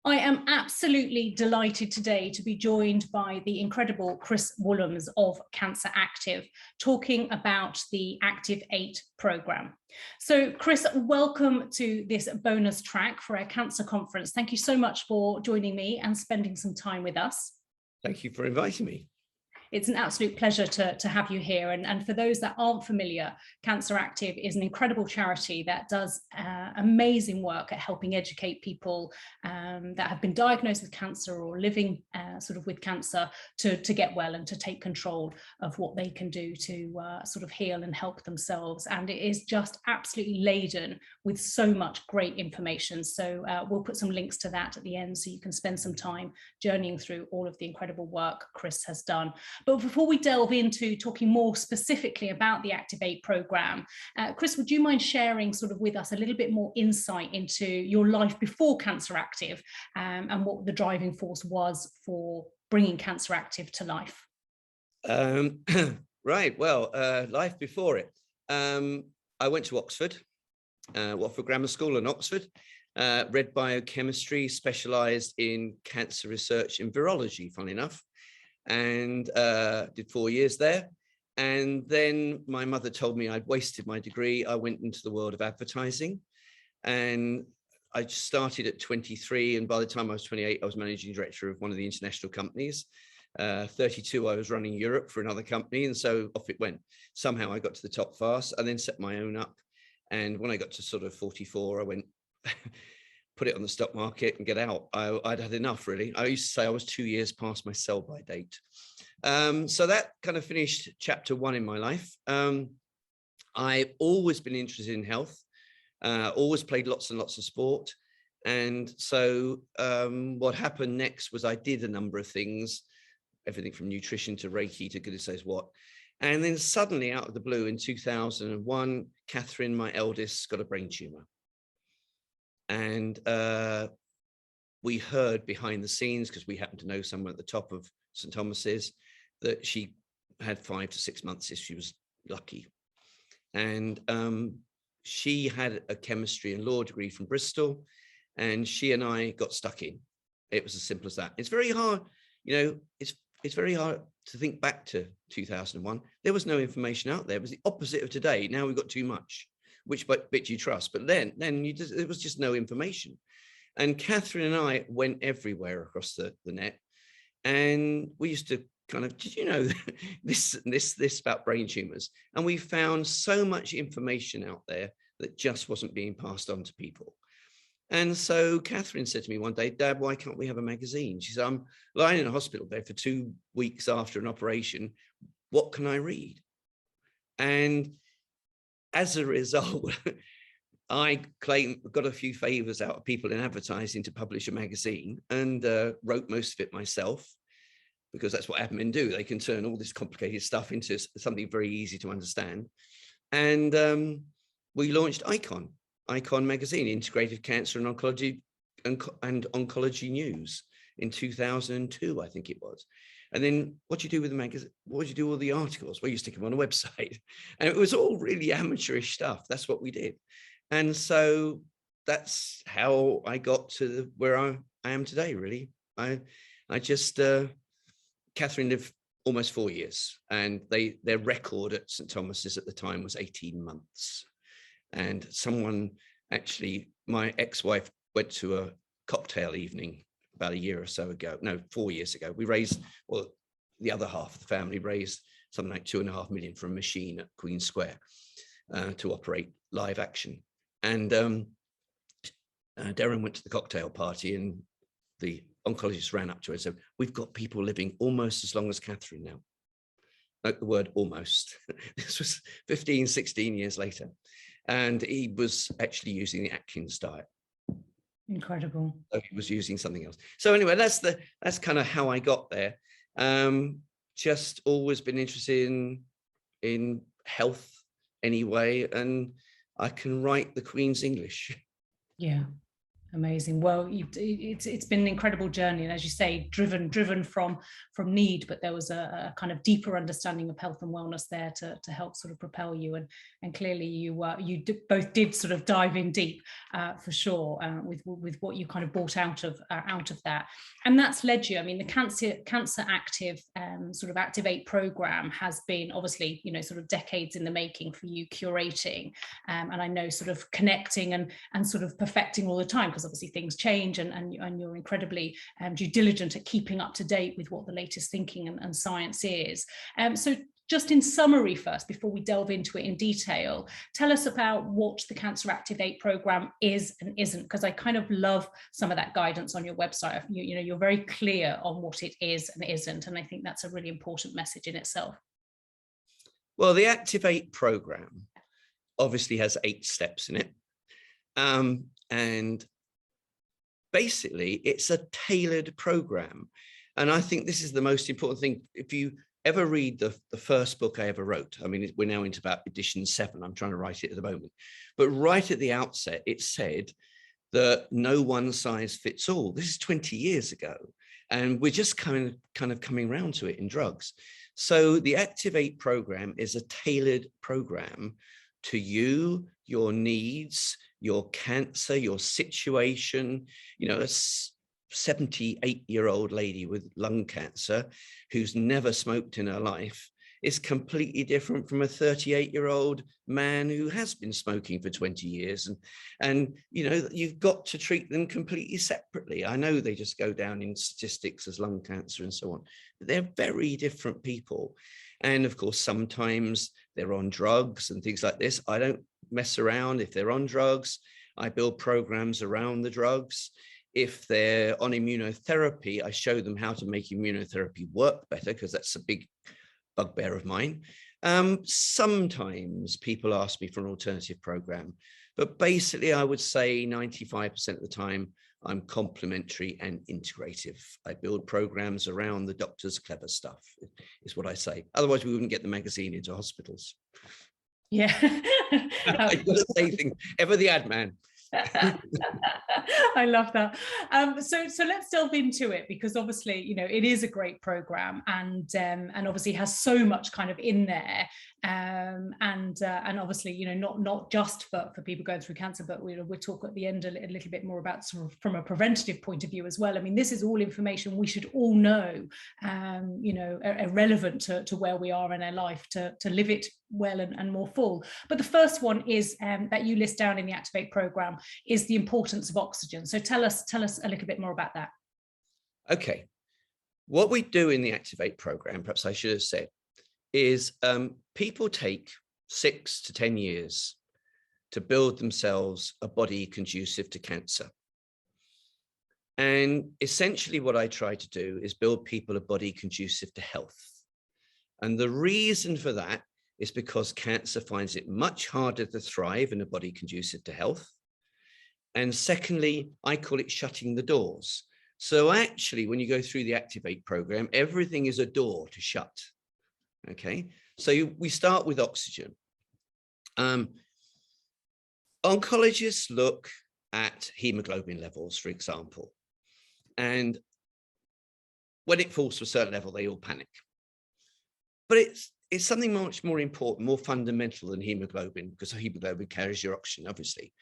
I am absolutely delighted today to be joined by the incredible Chris Woollams of Cancer Active, talking about the Active8 programme. So Chris, welcome to this bonus track for our cancer conference. Thank you so much for joining me and spending some time with us. Thank you for inviting me. It's an absolute pleasure to have you here. And for those that aren't familiar, Cancer Active is an incredible charity that does amazing work at helping educate people that have been diagnosed with cancer or living sort of with cancer to get well and to take control of what they can do to sort of heal and help themselves. And it is just absolutely laden with so much great information. So we'll put some links to that at the end so you can spend some time journeying through all of the incredible work Chris has done. But before we delve into talking more specifically about the Active8 programme, Chris, would you mind sharing sort of with us a little bit more insight into your life before Cancer Active and what the driving force was for bringing Cancer Active to life? Right, well, life before it. I went to Oxford, Watford Grammar School in Oxford, read biochemistry, specialised in cancer research and virology, funnily enough. And did 4 years there. And then my mother told me I'd wasted my degree. I went into the world of advertising, and I started at 23. And by the time I was 28, I was managing director of one of the international companies. 32, I was running Europe for another company. And so off it went. Somehow I got to the top fast. I then set my own up. And when I got to sort of 44, I went, put it on the stock market and get out. I'd had enough, really. I used to say I was 2 years past my sell-by date. So that kind of finished chapter one in my life. I've always been interested in health, always played lots and lots of sport. And so what happened next was I did a number of things, everything from nutrition to Reiki to goodness knows what. And then suddenly out of the blue in 2001, Catherine, my eldest, got a brain tumor. And we heard behind the scenes, because we happened to know someone at the top of St Thomas's, that she had 5 to 6 months if she was lucky. And she had a chemistry and law degree from Bristol, and she and I got stuck in. It was as simple as that. It's very hard, you know, it's very hard to think back to 2001. There was no information out there. It was the opposite of today. Now we've got too much. Which bit you trust, but then there was just no information. And Catherine and I went everywhere across the net, and we used to kind of, did you know this about brain tumors? And we found so much information out there that just wasn't being passed on to people. And so Catherine said to me one day, "Dad, why can't we have a magazine?" She said, "I'm lying in a hospital bed for 2 weeks after an operation. What can I read?" And as a result, I got a few favors out of people in advertising to publish a magazine, and wrote most of it myself, because that's what admin do. They can turn all this complicated stuff into something very easy to understand. And we launched Icon magazine, integrated cancer and oncology and oncology news in 2002, I think it was. And then what do you do with the magazine? What do you do with all the articles? Well, you stick them on a website. And it was all really amateurish stuff. That's what we did. And so that's how I got to where I am today, really. I just, Catherine lived almost 4 years, and their record at St Thomas's at the time was 18 months. And someone, actually, my ex-wife went to a cocktail evening about 1 year or so ago, no, 4 years ago. We raised, well, the other half of the family raised something like 2.5 million for a machine at Queen Square to operate live action. And Darren went to the cocktail party, and the oncologist ran up to her and said, "We've got people living almost as long as Catherine now." Note the word almost. This was 15, 16 years later. And he was actually using the Atkins diet. Incredible. So he was using something else. So anyway, that's kind of how I got there. Just always been interested in health anyway, and I can write the Queen's English. Yeah. Amazing. Well, it's been an incredible journey, and as you say, driven from need, but there was a kind of deeper understanding of health and wellness there to help sort of propel you, and clearly you both did sort of dive in deep, for sure, with what you kind of brought out of that, and that's led you. I mean, the Cancer Active sort of Active8 program has been obviously, you know, sort of decades in the making for you, curating, and I know sort of connecting and sort of perfecting all the time, because obviously things change, and you're incredibly due diligent at keeping up to date with what the latest thinking and science is. So just in summary first, before we delve into it in detail, tell us about what the Cancer Active8 program is and isn't, because I kind of love some of that guidance on your website. You know, you're very clear on what it is and isn't, and I think that's a really important message in itself. Well, the Active8 program obviously has 8 steps in it. And basically, it's a tailored program. And I think this is the most important thing. If you ever read the first book I ever wrote, I mean, we're now into about edition 7. I'm trying to write it at the moment. But right at the outset, it said that no one size fits all. This is 20 years ago. And we're just kind of coming around to it in drugs. So the Active8 program is a tailored program to you, your needs, your cancer, your situation. You know, a 78-year-old lady with lung cancer who's never smoked in her life is completely different from a 38-year-old man who has been smoking for 20 years. And you know, you've got to treat them completely separately. I know they just go down in statistics as lung cancer and so on, but they're very different people. And of course, sometimes they're on drugs and things like this. I don't mess around. If they're on drugs, I build programs around the drugs. If they're on immunotherapy, I show them how to make immunotherapy work better, because that's a big bugbear of mine. Sometimes people ask me for an alternative program, but basically I would say 95% of the time I'm complementary and integrative. I build programs around the doctor's clever stuff, is what I say. Otherwise we wouldn't get the magazine into hospitals. Yeah. I gotta say things, ever the ad man. I love that. So let's delve into it, because obviously, you know, it is a great program, and obviously has so much kind of in there, and obviously, you know, not just for people going through cancer, but we'll talk at the end a little bit more about sort of from a preventative point of view as well. I mean, this is all information we should all know, you know, relevant to where we are in our life to live it well and more full. But the first one is that you list down in the Active8 program is the importance of oxygen. So tell us a little bit more about that. Okay, what we do in the Active8 program, perhaps I should have said, is people take 6 to 10 years to build themselves a body conducive to cancer. And essentially what I try to do is build people a body conducive to health. And the reason for that is because cancer finds it much harder to thrive in a body conducive to health. And secondly, I call it shutting the doors. So actually, when you go through the Active8 program, everything is a door to shut. Okay, so we start with oxygen. Oncologists look at hemoglobin levels, for example, and when it falls to a certain level, they all panic. But it's something much more important, more fundamental than hemoglobin, because hemoglobin carries your oxygen, obviously.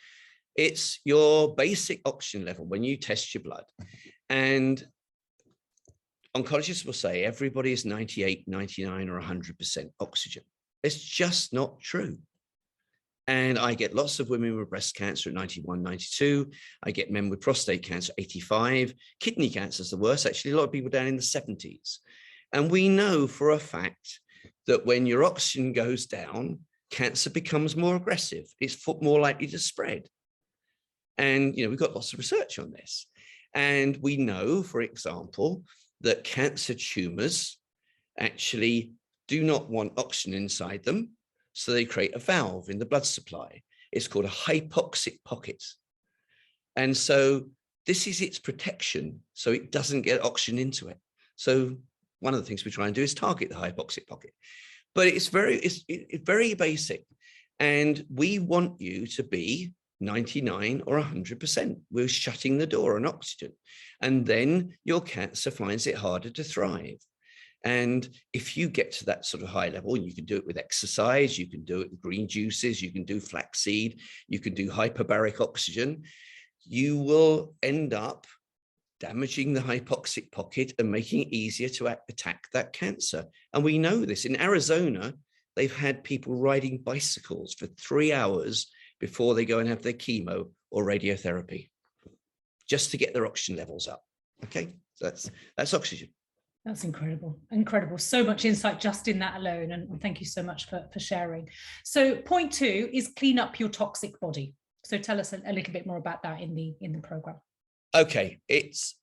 It's your basic oxygen level when you test your blood. And oncologists will say everybody is 98, 99, or 100% oxygen. It's just not true. And I get lots of women with breast cancer at 91, 92. I get men with prostate cancer, 85. Kidney cancer is the worst. Actually, a lot of people down in the 70s. And we know for a fact that when your oxygen goes down, cancer becomes more aggressive. It's more likely to spread. And, you know, we've got lots of research on this. And we know, for example, that cancer tumors actually do not want oxygen inside them. So they create a valve in the blood supply. It's called a hypoxic pocket. And so this is its protection, so it doesn't get oxygen into it. So one of the things we try and do is target the hypoxic pocket. But it's very basic. And we want you to be 99 or 100%. We're shutting the door on oxygen. And then your cancer finds it harder to thrive. And if you get to that sort of high level, and you can do it with exercise, you can do it with green juices, you can do flaxseed, you can do hyperbaric oxygen, you will end up damaging the hypoxic pocket and making it easier to attack that cancer. And we know this. In Arizona, they've had people riding bicycles for 3 hours before they go and have their chemo or radiotherapy, just to get their oxygen levels up. Okay, so that's oxygen. That's incredible, incredible. So much insight just in that alone. And thank you so much for sharing. So point 2 is clean up your toxic body. So tell us a little bit more about that in the program. Okay, it's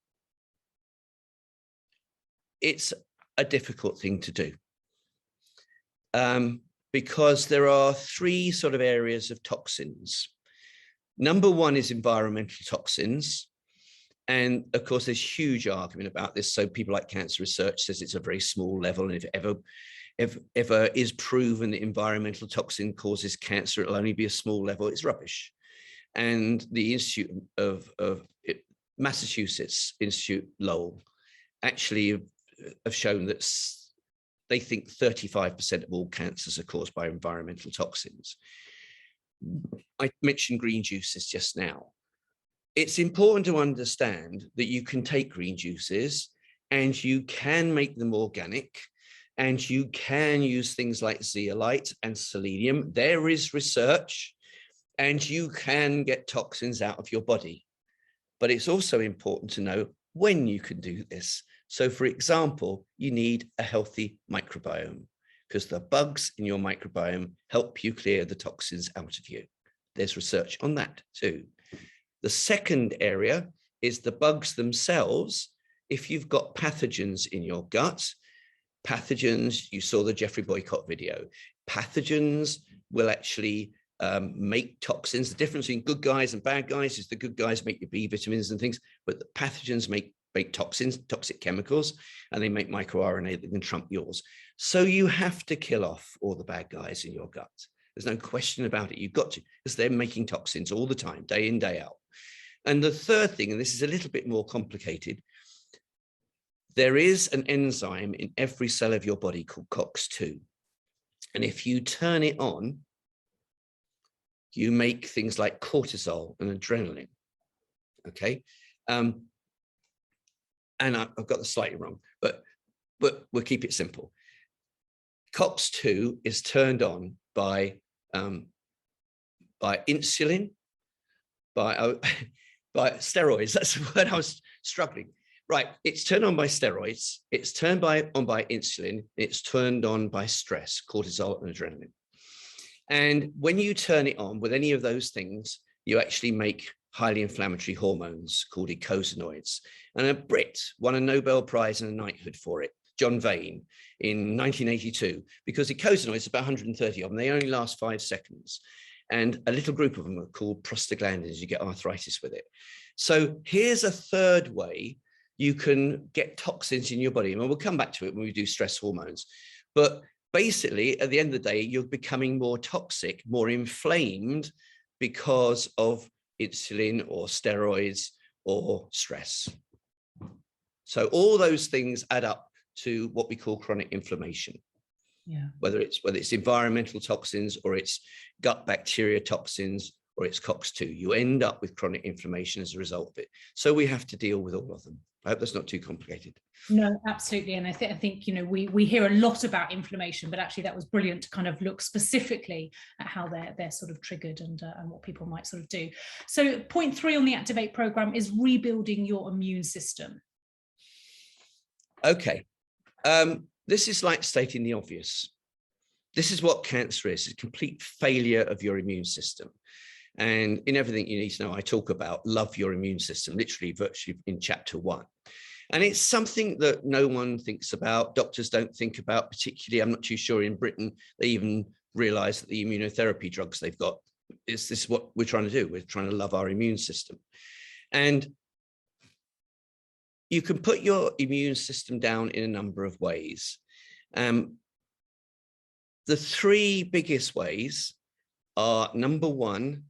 a difficult thing to do because there are 3 sort of areas of toxins. Number 1 is environmental toxins. And of course, there's huge argument about this. So people like Cancer Research says it's a very small level. And if ever is proven that environmental toxin causes cancer, it'll only be a small level. It's rubbish. And the Institute of Massachusetts Institute Lowell actually have shown that they think 35% of all cancers are caused by environmental toxins. I mentioned green juices just now. It's important to understand that you can take green juices and you can make them organic, and you can use things like zeolite and selenium. There is research, and you can get toxins out of your body. But it's also important to know when you can do this. So for example, you need a healthy microbiome, because the bugs in your microbiome help you clear the toxins out of you. There's research on that too. The second area is the bugs themselves. If you've got pathogens in your gut, pathogens, you saw the Jeffrey Boycott video, pathogens will actually make toxins. The difference between good guys and bad guys is the good guys make your B vitamins and things, but the pathogens make toxins, toxic chemicals, and they make microRNA that can trump yours. So you have to kill off all the bad guys in your gut. There's no question about it. You've got to, because they're making toxins all the time, day in, day out. And the third thing, and this is a little bit more complicated, there is an enzyme in every cell of your body called COX-2. And if you turn it on, you make things like cortisol and adrenaline. Okay. And I've got this slightly wrong, but we'll keep it simple. COX-2 is turned on by insulin, by steroids. That's the word I was struggling. Right, it's turned on by steroids, it's turned on by insulin, it's turned on by stress, cortisol and adrenaline. And when you turn it on with any of those things, you actually make highly inflammatory hormones called eicosanoids. And a Brit won a Nobel Prize and a knighthood for it, John Vane, in 1982, because eicosanoids, about 130 of them, they only last 5 seconds. And a little group of them are called prostaglandins. You get arthritis with it. So here's a third way you can get toxins in your body. And we'll come back to it when we do stress hormones. But basically, at the end of the day, you're becoming more toxic, more inflamed because of insulin or steroids or stress. So all those things add up to what we call chronic inflammation. Yeah. Whether it's environmental toxins or it's gut bacteria toxins or it's COX-2, you end up with chronic inflammation as a result of it. So we have to deal with all of them. I hope that's not too complicated. No, absolutely. And I think you know, we hear a lot about inflammation, but actually that was brilliant to kind of look specifically at how they're sort of triggered and what people might sort of do. So point 3 on the Active8 program is rebuilding your immune system. Okay. This is like stating the obvious. This is what cancer is, a complete failure of your immune system. And in everything you need to know, I talk about love your immune system, literally virtually in chapter 1. And it's something that no one thinks about. Doctors don't think about, particularly, I'm not too sure in Britain, they even realize that the immunotherapy drugs they've got, this is what we're trying to do. We're trying to love our immune system. And you can put your immune system down in a number of ways. The 3 biggest ways are, number 1,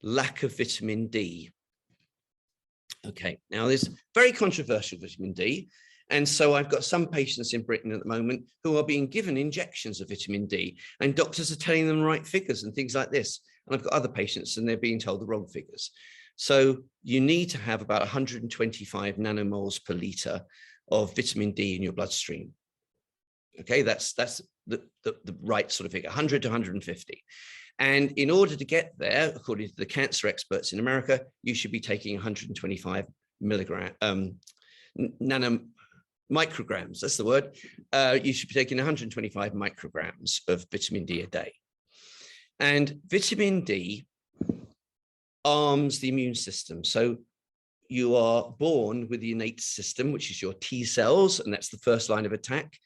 lack of vitamin D. Okay, now there's very controversial vitamin D. And so I've got some patients in Britain at the moment who are being given injections of vitamin D, and doctors are telling them the right figures and things like this. And I've got other patients and they're being told the wrong figures. So you need to have about 125 nanomoles per litre of vitamin D in your bloodstream. Okay, that's the right sort of figure, 100 to 150. And in order to get there, according to the cancer experts in America, you should be taking 125 micrograms, that's the word. You should be taking 125 micrograms of vitamin D a day. And vitamin D arms the immune system. So you are born with the innate system, which is your T cells, and that's the first line of attack.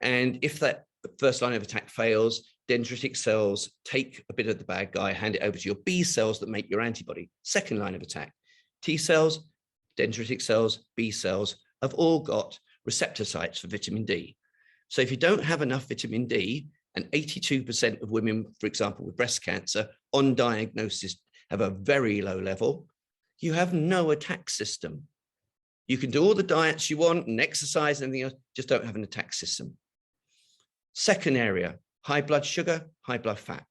And if that first line of attack fails, dendritic cells take a bit of the bad guy, hand it over to your B cells that make your antibody. Second line of attack. T cells, dendritic cells, B cells have all got receptor sites for vitamin D. So if you don't have enough vitamin D, and 82% of women, for example, with breast cancer on diagnosis have a very low level, you have no attack system. You can do all the diets you want and exercise and everything else, just don't have an attack system. Second area, high blood sugar, high blood fat.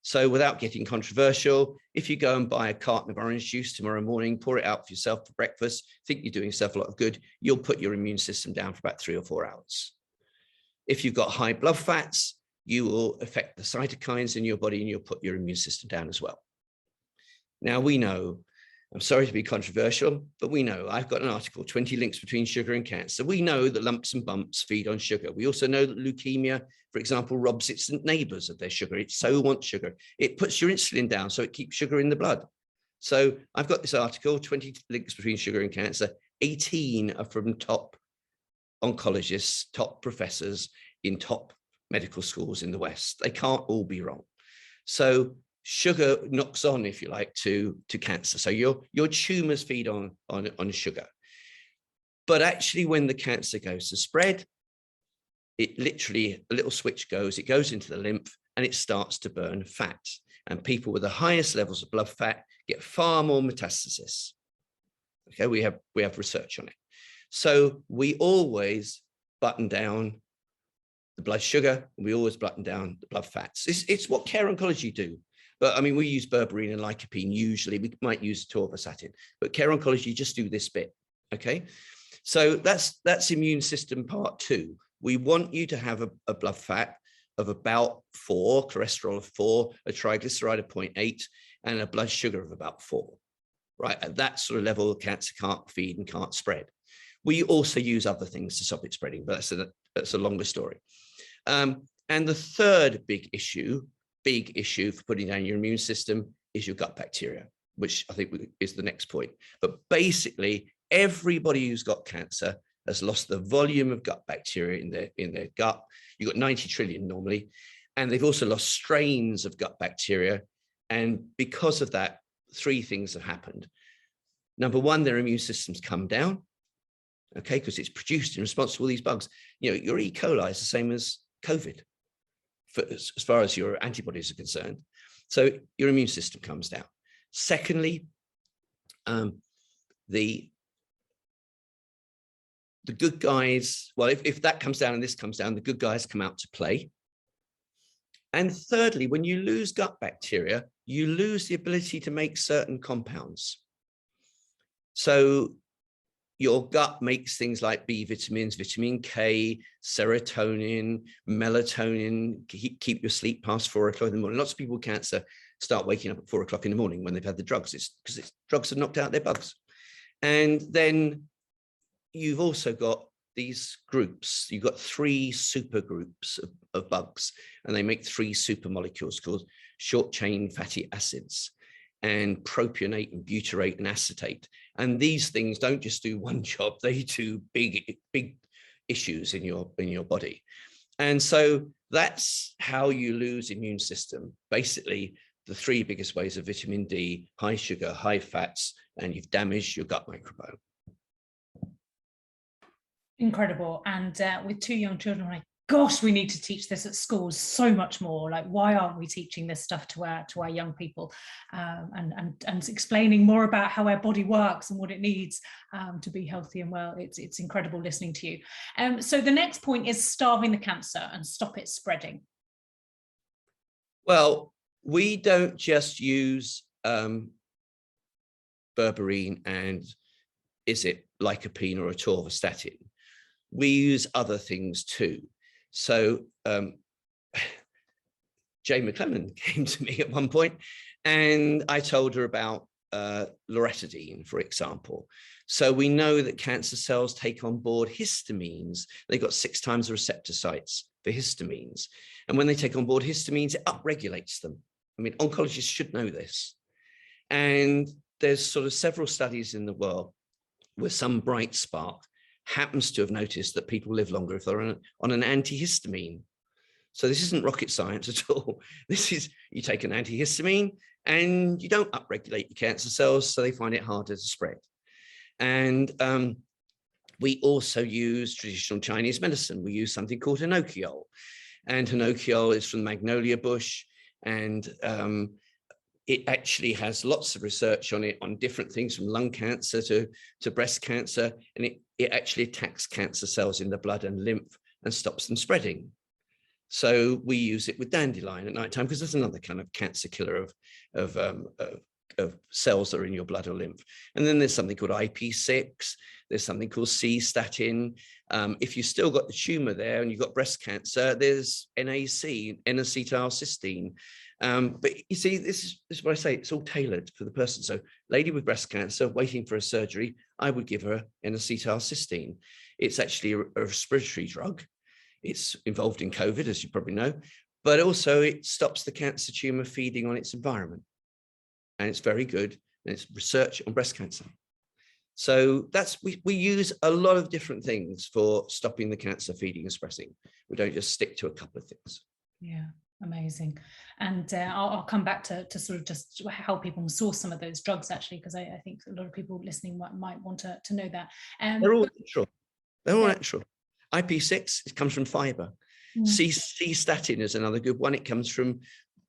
So without getting controversial, if you go and buy a carton of orange juice tomorrow morning, pour it out for yourself for breakfast, think you're doing yourself a lot of good, you'll put your immune system down for about 3 or 4 hours. If you've got high blood fats, you will affect the cytokines in your body and you'll put your immune system down as well. Now we know, I'm sorry to be controversial, but we know, I've got an article, 20 links between sugar and cancer. We know that lumps and bumps feed on sugar. We also know that leukemia, for example, robs its neighbors of their sugar. It so wants sugar. It puts your insulin down, so it keeps sugar in the blood. So I've got this article, 20 links between sugar and cancer. 18 are from top oncologists, top professors in top medical schools in the West. They can't all be wrong. So sugar knocks on, if you like, to cancer. So your tumors feed on sugar. But actually, when the cancer goes to spread, it literally, a little switch goes, it goes into the lymph and it starts to burn fat. And people with the highest levels of blood fat get far more metastasis. Okay, we have research on it. So we always button down the blood sugar, and we always button down the blood fats. It's what care oncology do. But I mean, we use berberine and lycopene usually. We might use torvastatin, but care oncology just do this bit. Okay, so that's immune system part 2. We want you to have a blood fat of about 4, cholesterol of 4, a triglyceride of 0.8, and a blood sugar of about 4. Right, at that sort of level, cancer can't feed and can't spread. We also use other things to stop it spreading, but that's a longer story. And the third big issue for putting down your immune system is your gut bacteria, which I think is the next point. But basically, everybody who's got cancer has lost the volume of gut bacteria in their gut. You've got 90 trillion normally, and they've also lost strains of gut bacteria. And because of that, 3 things have happened. Number 1, their immune systems come down, okay, because it's produced in response to all these bugs. You know, your E. coli is the same as COVID, as far as your antibodies are concerned. So your immune system comes down. Secondly, the good guys, well, if that comes down and this comes down, the good guys come out to play. And thirdly, when you lose gut bacteria, you lose the ability to make certain compounds. So your gut makes things like B vitamins, vitamin K, serotonin, melatonin, keep your sleep past 4 o'clock in the morning. Lots of people with cancer start waking up at 4 o'clock in the morning when they've had the drugs. It's because drugs have knocked out their bugs. And then you've also got these groups. You've got 3 super groups of bugs, and they make 3 super molecules called short chain fatty acids, and propionate and butyrate and acetate. And these things don't just do one job, they do big issues in your body. And so that's how you lose immune system. Basically, the 3 biggest ways are vitamin D, high sugar, high fats, and you've damaged your gut microbiome. Incredible. And with 2 young children, I gosh, we need to teach this at schools so much more. Like, why aren't we teaching this stuff to our young people, and explaining more about how our body works and what it needs to be healthy and well. It's incredible listening to you. So the next point is starving the cancer and stop it spreading. Well, we don't just use berberine and is it lycopene or atorvastatin. We use other things too. So Jane McClellan came to me at one point and I told her about loratadine, for example. So we know that cancer cells take on board histamines. They've got 6 times the receptor sites for histamines. And when they take on board histamines, it upregulates them. I mean, oncologists should know this. And there's sort of several studies in the world where some bright spark happens to have noticed that people live longer if they're on an antihistamine. So this isn't rocket science at all. This is, you take an antihistamine and you don't upregulate your cancer cells, so they find it harder to spread. And we also use traditional Chinese medicine. We use something called hinokiol. And hinokiol is from the magnolia bush. And it actually has lots of research on it, on different things from lung cancer to breast cancer. And it actually attacks cancer cells in the blood and lymph and stops them spreading. So we use it with dandelion at nighttime because that's another kind of cancer killer of cells that are in your blood or lymph. And then there's something called IP6. There's something called C-statin. If you've still got the tumor there and you've got breast cancer, there's NAC, N-acetylcysteine. But you see, this is what I say, it's all tailored for the person. So lady with breast cancer waiting for a surgery, I would give her N-acetylcysteine. It's actually a respiratory drug. It's involved in COVID, as you probably know, but also it stops the cancer tumor feeding on its environment. And it's very good. And it's research on breast cancer. So that's, we use a lot of different things for stopping the cancer feeding and spreading. We don't just stick to a couple of things. Yeah. Amazing. And I'll come back to sort of just how people source some of those drugs, actually, because I think a lot of people listening might want to know that. They're all natural. They're all natural. IP6, it comes from fiber. C-statin is another good one. It comes from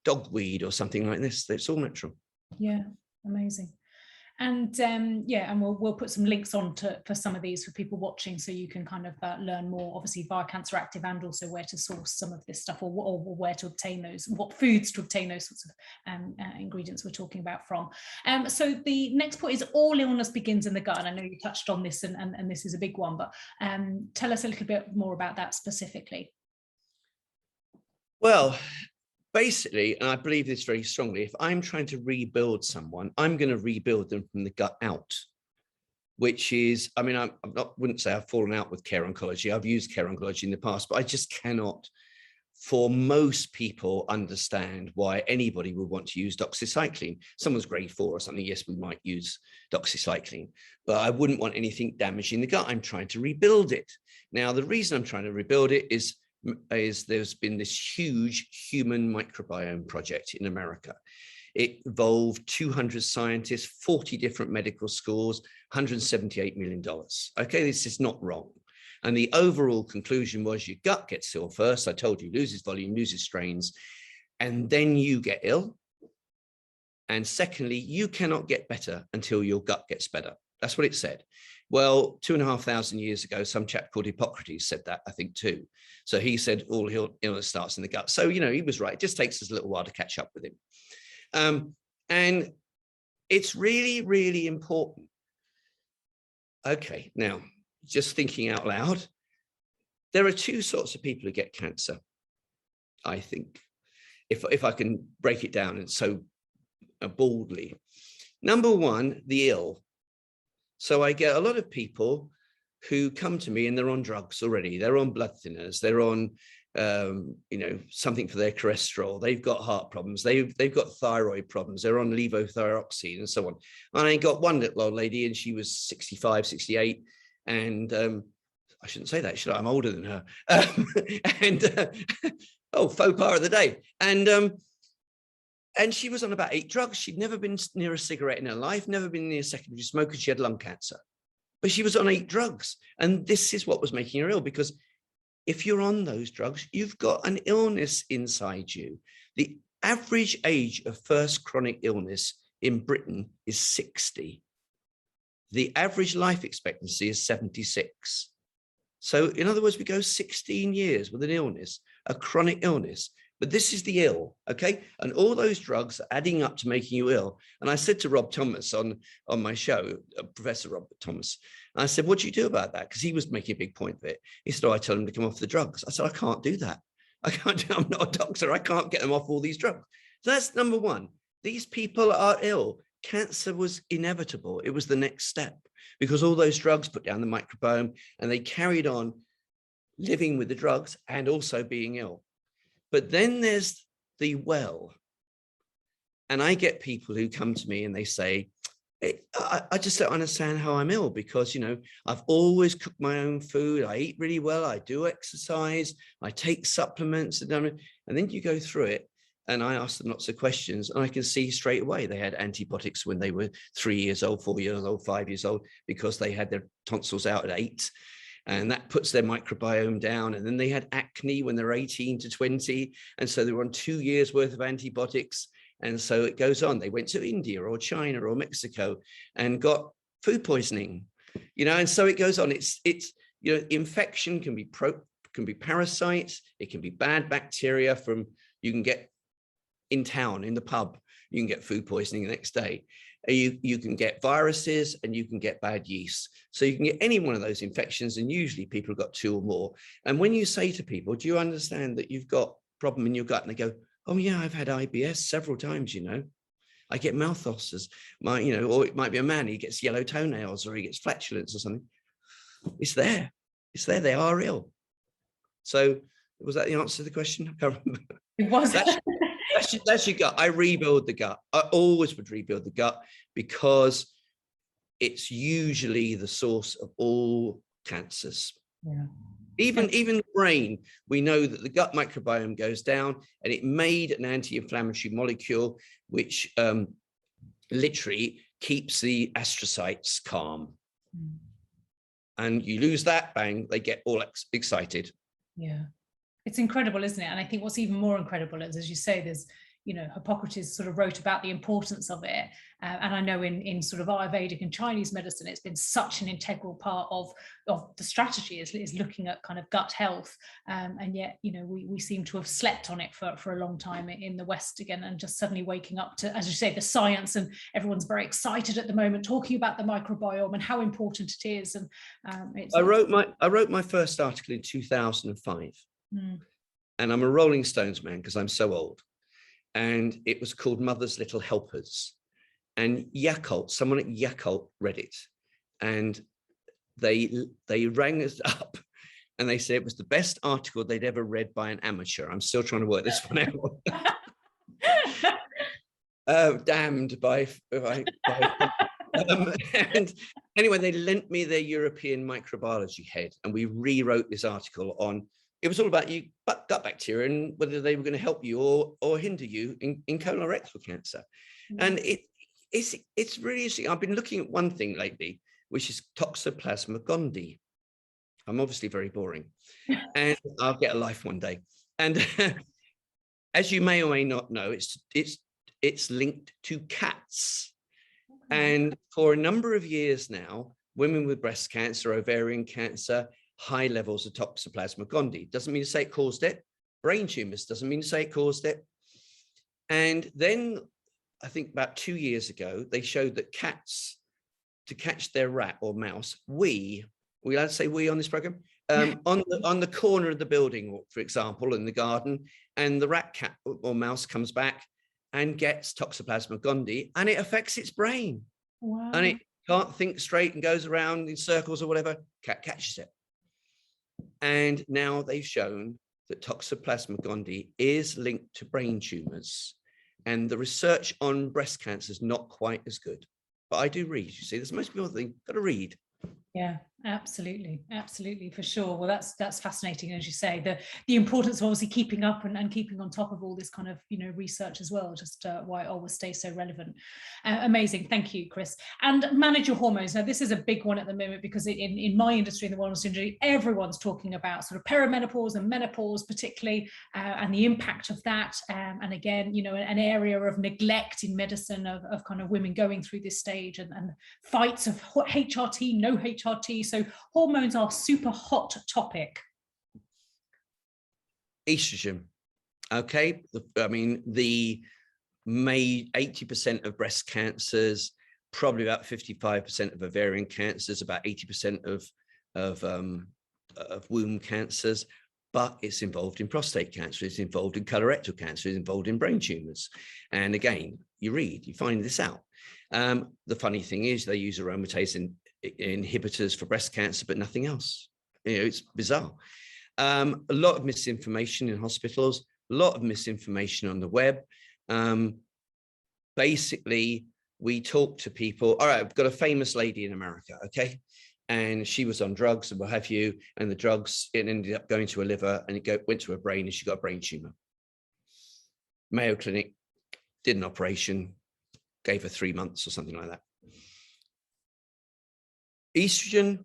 dogweed or something like this. It's all natural. Yeah, amazing. And yeah, and we'll put some links on for some of these for people watching, so you can kind of learn more, obviously via Cancer Active, and also where to source some of this stuff, or where to obtain those, what foods to obtain those sorts of ingredients we're talking about from. So the next point is all illness begins in the gut. And I know you touched on this, and this is a big one, but tell us a little bit more about that specifically. Well, basically, and I believe this very strongly, if I'm trying to rebuild someone, I'm going to rebuild them from the gut out, which is, I mean, wouldn't say I've fallen out with care oncology. I've used care oncology in the past, but I just cannot, for most people, understand why anybody would want to use doxycycline. Someone's grade 4 or something, yes, we might use doxycycline, but I wouldn't want anything damaging the gut. I'm trying to rebuild it. Now, the reason I'm trying to rebuild it is there's been this huge human microbiome project in America. It involved 200 scientists, 40 different medical schools, $178 million. Okay, this is not wrong. And the overall conclusion was your gut gets ill first. I told you, loses volume, loses strains, and then you get ill. And secondly, you cannot get better until your gut gets better. That's what it said. Well, 2,500 years ago, some chap called Hippocrates said that, I think, too. So he said all illness starts in the gut. So, you know, he was right. It just takes us a little while to catch up with him. And it's really, really important. Okay, now, just thinking out loud, there are 2 sorts of people who get cancer, I think, if I can break it down and so baldly. Number 1, the ill. So I get a lot of people who come to me and they're on drugs already. They're on blood thinners. They're on, you know, something for their cholesterol. They've got heart problems. They've got thyroid problems. They're on levothyroxine and so on. And I got one little old lady, and she was 65, 68. And I shouldn't say that, should I? I'm older than her. Oh, faux pas of the day. And she was on about 8 drugs. She'd never been near a cigarette in her life, never been near a secondary smoker. She had lung cancer, but she was on 8 drugs. And this is what was making her ill, because if you're on those drugs, you've got an illness inside you. The average age of first chronic illness in Britain is 60. The average life expectancy is 76. So in other words, we go 16 years with an illness, a chronic illness, but this is the ill, okay? And all those drugs are adding up to making you ill. And I said to Rob Thomas on my show, Professor Robert Thomas, I said, what do you do about that? Because he was making a big point of it. He said, oh, I tell him to come off the drugs. I said, I can't do that. I'm not a doctor. I can't get them off all these drugs. So that's number one. These people are ill. Cancer was inevitable. It was the next step because all those drugs put down the microbiome and they carried on living with the drugs and also being ill. But then there's the well. And I get people who come to me and they say, I just don't understand how I'm ill because, you know, I've always cooked my own food. I eat really well. I do exercise. I take supplements. And then you go through it. And I ask them lots of questions and I can see straight away they had antibiotics when they were 3 years old, 4 years old, 5 years old, because they had their tonsils out at 8. And that puts their microbiome down. And then they had acne when they're 18 to 20. And so they were on 2 years worth of antibiotics. And so it goes on. They went to India or China or Mexico and got food poisoning, you know, and so it goes on. It's you know, infection can be parasites. It can be bad bacteria from, you can get in town, in the pub, you can get food poisoning the next day. You can get viruses and you can get bad yeast. So you can get any one of those infections and usually people have got 2 or more. And when you say to people, do you understand that you've got a problem in your gut? And they go, oh yeah, I've had IBS several times, you know. I get mouth ulcers, you know, or it might be a man, he gets yellow toenails or he gets flatulence or something. It's there, they are ill. So was that the answer to the question? I can't remember. It was. That's your gut. I rebuild the gut. I always would rebuild the gut because it's usually the source of all cancers. Yeah. Even the brain, we know that the gut microbiome goes down and it made an anti-inflammatory molecule, which literally keeps the astrocytes calm. Mm. And you lose that, bang, they get all excited. Yeah. It's incredible, isn't it? And I think what's even more incredible is, as you say, there's, you know, Hippocrates sort of wrote about the importance of it. And I know in sort of Ayurvedic and Chinese medicine, it's been such an integral part of the strategy is looking at kind of gut health. And yet, you know, we seem to have slept on it for a long time in the West again, and just suddenly waking up to, as you say, the science, and everyone's very excited at the moment talking about the microbiome and how important it is. And I wrote my first article in 2005. And I'm a Rolling Stones man because I'm so old. And it was called Mother's Little Helpers. And Yakult, someone at Yakult read it. And they rang us up and they said it was the best article they'd ever read by an amateur. I'm still trying to work this one out. Damned by and anyway, they lent me their European microbiology head and we rewrote this article on. It was all about gut bacteria and whether they were going to help you or hinder you in colorectal cancer. Mm. And it's really interesting. I've been looking at one thing lately, which is Toxoplasma gondii. I'm obviously very boring, and I'll get a life one day. And as you may or may not know, it's linked to cats. Okay. And for a number of years now, women with breast cancer, ovarian cancer, high levels of Toxoplasma gondii. Doesn't mean to say it caused it. Brain tumors doesn't mean to say it caused it. And then I think about 2 years ago, they showed that cats, to catch their rat or mouse, we allowed to say we on this program, on the corner of the building, for example, in the garden, and the rat, cat or mouse comes back and gets Toxoplasma gondii and it affects its brain. Wow. And it can't think straight and goes around in circles or whatever, cat catches it. And now they've shown that Toxoplasma gondii is linked to brain tumors. And the research on breast cancer is not quite as good. But I do read, you see, there's most people think, got to read. Yeah, Absolutely, absolutely, for sure. Well, that's fascinating, as you say, the importance of obviously keeping up and keeping on top of all this kind of, you know, research as well, just why it always stays so relevant. Amazing, thank you, Chris. And manage your hormones. Now, this is a big one at the moment, because in my industry, in the wellness industry, everyone's talking about sort of perimenopause and menopause particularly, and the impact of that. And again, you know, an area of neglect in medicine of kind of women going through this stage, and fights of HRT, no HRT. So hormones are super hot topic. Estrogen. Okay. I mean, the 80% of breast cancers, probably about 55% of ovarian cancers, about 80% of womb cancers, but it's involved in prostate cancer, it's involved in colorectal cancer, it's involved in brain tumors. And again, you find this out. The funny thing is they use aromatase inhibitors for breast cancer, but nothing else. You know, it's bizarre. A lot of misinformation in hospitals, a lot of misinformation on the web. Basically, we talk to people. All right, I've got a famous lady in America, okay? And she was on drugs and what have you, and the drugs, it ended up going to her liver, and it went to her brain, and she got a brain tumor. Mayo Clinic did an operation, gave her 3 months or something like that. Estrogen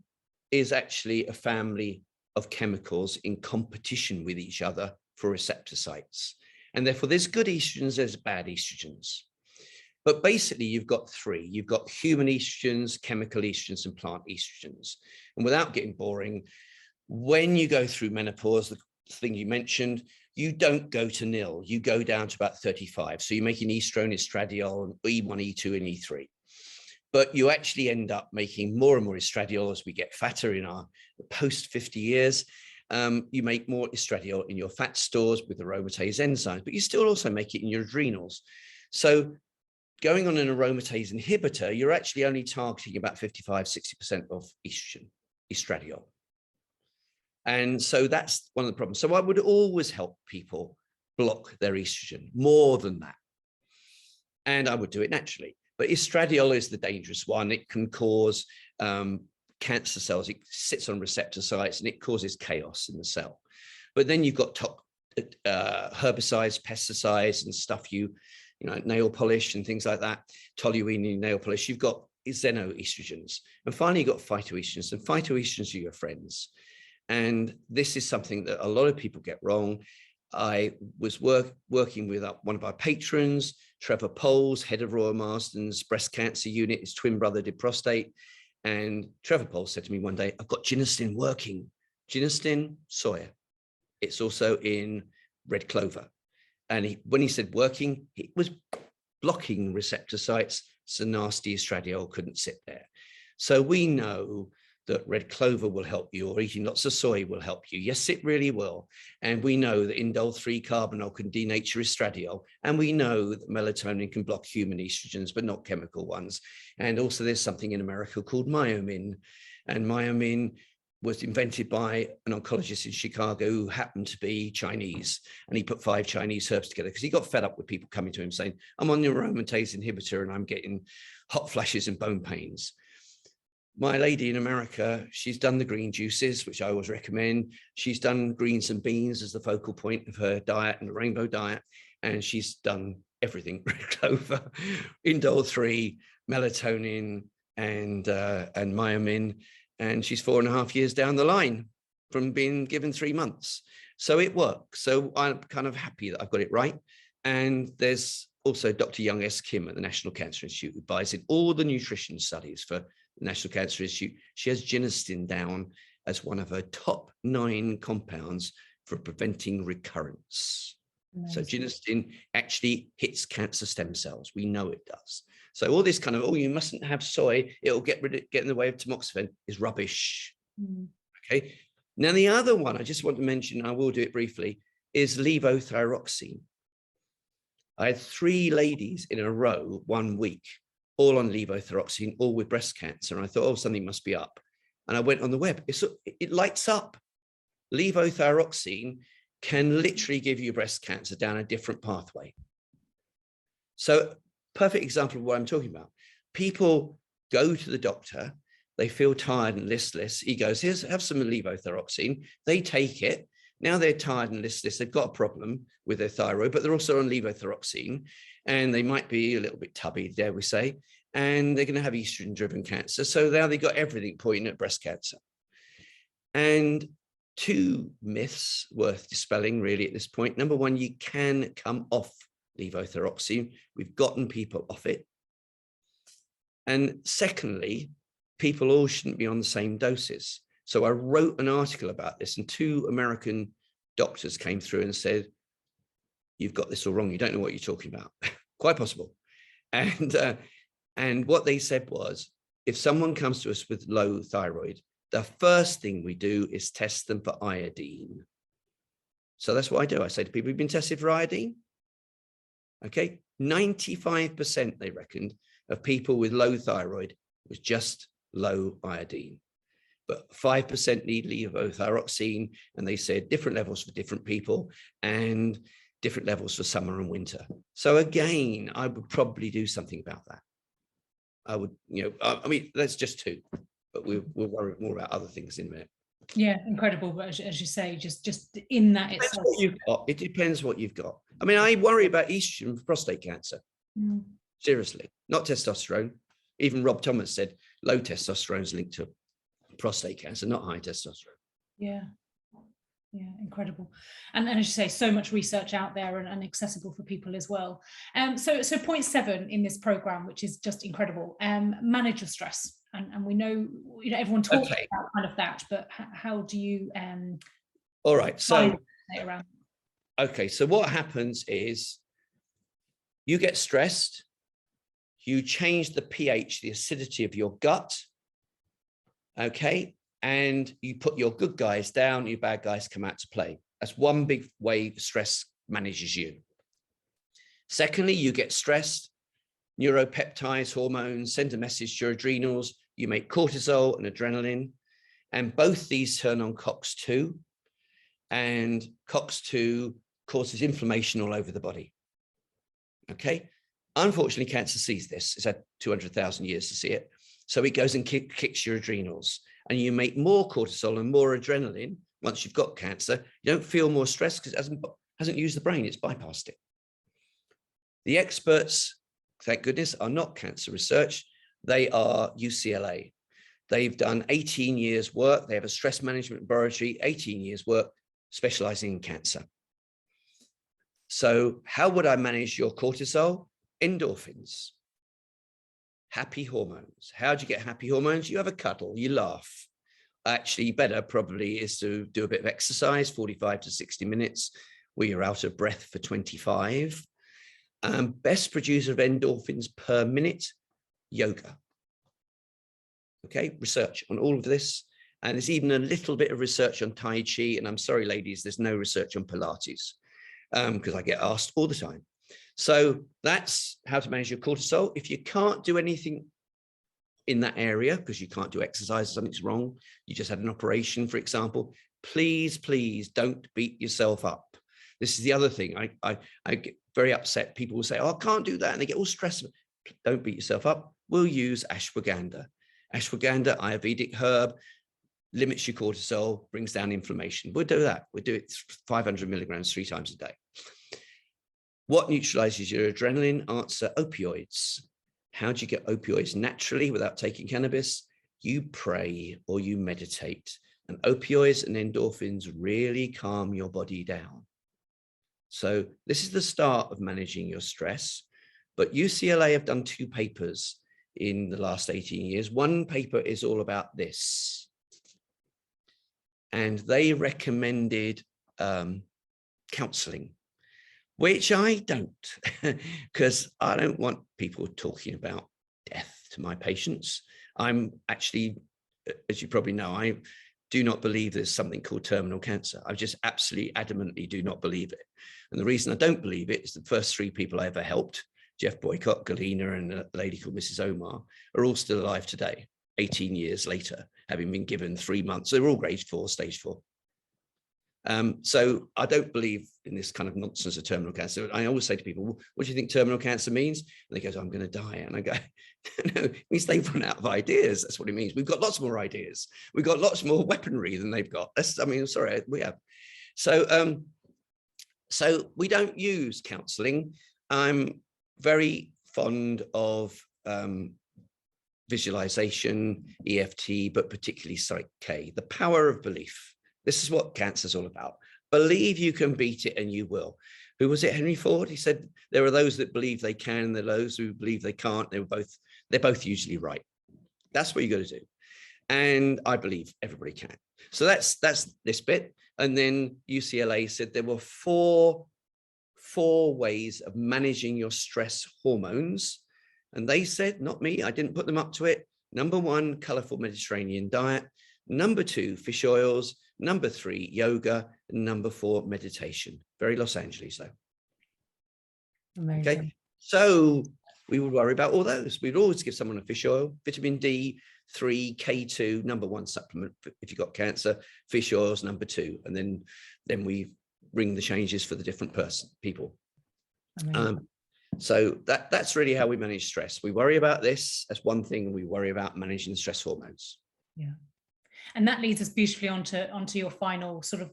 is actually a family of chemicals in competition with each other for receptor sites. And therefore there's good estrogens, there's bad estrogens. But basically you've got three. You've got human estrogens, chemical estrogens, and plant estrogens. And without getting boring, when you go through menopause, the thing you mentioned, you don't go to nil, you go down to about 35. So you're making estrone, estradiol, E1, E2, and E3. But you actually end up making more and more estradiol as we get fatter in our post 50 years. You make more estradiol in your fat stores with aromatase enzymes, but you still also make it in your adrenals. So going on an aromatase inhibitor, you're actually only targeting about 55–60% of estrogen, estradiol. And so that's one of the problems. So I would always help people block their estrogen more than that. And I would do it naturally. But estradiol is the dangerous one. It can cause cancer cells. It sits on receptor sites and it causes chaos in the cell. But then you've got herbicides, pesticides, and stuff you know, nail polish and things like that, toluene nail polish. You've got xenoestrogens. And finally, you've got phytoestrogens. And phytoestrogens are your friends. And this is something that a lot of people get wrong. I was working with one of our patrons, Trevor Poles, head of Royal Marsden's breast cancer unit. His twin brother did prostate. And Trevor Poles said to me one day, I've got ginestin working. Ginestin, soya. It's also in red clover. And when he said working, it was blocking receptor sites. So nasty estradiol couldn't sit there. So we know that red clover will help you, or eating lots of soy will help you. Yes, it really will. And we know that indole 3-carbinol can denature estradiol. And we know that melatonin can block human estrogens, but not chemical ones. And also there's something in America called Myomin. And Myomin was invented by an oncologist in Chicago who happened to be Chinese. And he put 5 Chinese herbs together because he got fed up with people coming to him saying, I'm on your aromatase inhibitor and I'm getting hot flashes and bone pains. My lady in America, she's done the green juices, which I always recommend. She's done greens and beans as the focal point of her diet and the rainbow diet. And she's done everything, red clover, indole 3, melatonin, and Myomin. And she's 4.5 years down the line from being given 3 months. So it works. So I'm kind of happy that I've got it right. And there's also Dr. Young S. Kim at the National Cancer Institute who buys in all the nutrition studies for the National Cancer Institute. She has ginestin down as one of her top 9 compounds for preventing recurrence. Nice. So ginestin actually hits cancer stem cells. We know it does. So all this kind of, oh, you mustn't have soy, it'll get in the way of tamoxifen is rubbish. Okay. Now the other one I just want to mention, I will do it briefly, is levothyroxine. I had 3 ladies in a row 1 week, all on levothyroxine, all with breast cancer. And I thought, oh, something must be up. And I went on the web. It lights up. Levothyroxine can literally give you breast cancer down a different pathway. So perfect example of what I'm talking about. People go to the doctor They feel tired and listless. He goes, here's, have some levothyroxine. They take it. Now they're tired and listless. They've got a problem with their thyroid, but they're also on levothyroxine, and they might be a little bit tubby, dare we say, and they're going to have estrogen-driven cancer. So now they've got everything pointing at breast cancer. And two myths worth dispelling really at this point. Number one, you can come off levothyroxine. We've gotten people off it. And secondly, people all shouldn't be on the same doses. So I wrote an article about this, and two American doctors came through and said, you've got this all wrong. You don't know what you're talking about. Quite possible. And what they said was, if someone comes to us with low thyroid, the first thing we do is test them for iodine. So that's what I do. I say to people, you've been tested for iodine? Okay, 95% they reckoned of people with low thyroid was just low iodine. But 5% need levothyroxine, and they said different levels for different people and different levels for summer and winter. So again, I would probably do something about that. I would, I mean, that's just two, but we'll worry more about other things in a minute. Yeah, incredible. But as you say, just in that itself. It depends what you've got. I mean, I worry about estrogen for prostate cancer. Seriously, not testosterone. Even Rob Thomas said low testosterone is linked to prostate cancer, not high testosterone. Yeah, incredible. And as you say, so much research out there and accessible for people as well. So point 7 in this program, which is just incredible, manage your stress. And we know, everyone talks about kind of that, but how do you all right, so around? Okay, so what happens is you get stressed, you change the pH, the acidity of your gut, okay, and you put your good guys down, your bad guys come out to play. That's one big way stress manages you. Secondly, you get stressed, neuropeptides, hormones, send a message to your adrenals, you make cortisol and adrenaline, and both these turn on COX-2, and COX-2 causes inflammation all over the body, okay? Unfortunately, cancer sees this. It's had 200,000 years to see it. So it goes and kicks your adrenals, and you make more cortisol and more adrenaline. Once you've got cancer, you don't feel more stress because it hasn't used the brain, it's bypassed it. The experts, thank goodness, are not cancer research. They are UCLA. They've done 18 years work. They have a stress management laboratory, 18 years work, specializing in cancer. So how would I manage your cortisol? Endorphins, happy hormones. How do you get happy hormones? You have a cuddle, you laugh. Actually, better probably is to do a bit of exercise, 45 to 60 minutes, where you're out of breath for 25. Best producer of endorphins per minute, yoga. Okay, research on all of this. And there's even a little bit of research on Tai Chi. And I'm sorry, ladies, there's no research on Pilates because I get asked all the time. So that's how to manage your cortisol. If you can't do anything in that area because you can't do exercise, something's wrong, you just had an operation, for example, please, please don't beat yourself up. This is the other thing. I get very upset. People will say, oh, I can't do that. And they get all stressed. Don't beat yourself up. We'll use ashwagandha. Ashwagandha, Ayurvedic herb, limits your cortisol, brings down inflammation. We'll do that. We'll do it 500 milligrams 3 times a day. What neutralizes your adrenaline? Answer, opioids. How do you get opioids naturally without taking cannabis? You pray or you meditate. And opioids and endorphins really calm your body down. So this is the start of managing your stress. But UCLA have done 2 papers in the last 18 years. One paper is all about this. And they recommended counseling, which I don't, because I don't want people talking about death to my patients. I'm actually, as you probably know, I do not believe there's something called terminal cancer. I just absolutely adamantly do not believe it. And the reason I don't believe it is the first 3 people I ever helped, Jeff Boycott, Galina, and a lady called Mrs. Omar, are all still alive today, 18 years later, having been given 3 months. They're all grade 4, stage 4. So I don't believe in this kind of nonsense of terminal cancer. I always say to people, well, what do you think terminal cancer means? And they go, I'm going to die. And I go, no, it means they've run out of ideas. That's what it means. We've got lots more ideas. We've got lots more weaponry than they've got. Sorry, we have. So, so we don't use counselling. I'm very fond of visualization, EFT, but particularly Psych K, the power of belief. This is what cancer is all about. Believe you can beat it and you will. Who was it, Henry Ford? He said, there are those that believe they can, and there are those who believe they can't. They're both usually right. That's what you got to do. And I believe everybody can. So that's this bit. And then UCLA said there were four ways of managing your stress hormones. And they said, not me, I didn't put them up to it. Number 1, colorful Mediterranean diet. Number 2, fish oils. Number 3, yoga. And number 4, meditation. Very Los Angeles, though. Amazing. Okay, so we would worry about all those. We'd always give someone a fish oil, vitamin D3, K2, number 1 supplement if you've got cancer, fish oils, number 2. And then we bring the changes for the different people. So that's really how we manage stress. We worry about this as one thing, and we worry about managing the stress hormones. Yeah. And that leads us beautifully onto your final sort of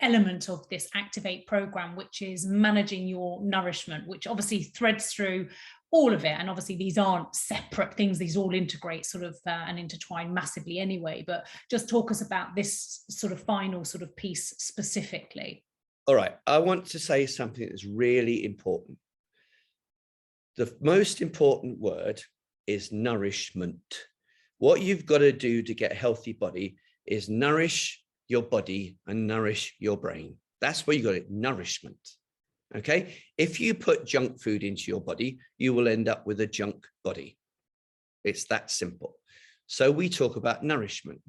element of this Active8 program, which is managing your nourishment, which obviously threads through all of it. And obviously these aren't separate things, these all integrate sort of and intertwine massively anyway, but just talk us about this sort of final sort of piece specifically. All right, I want to say something that's really important. The most important word is nourishment. What you've got to do to get a healthy body is nourish your body and nourish your brain. That's where you got it, nourishment. Okay, if you put junk food into your body, you will end up with a junk body. It's that simple. So we talk about nourishment.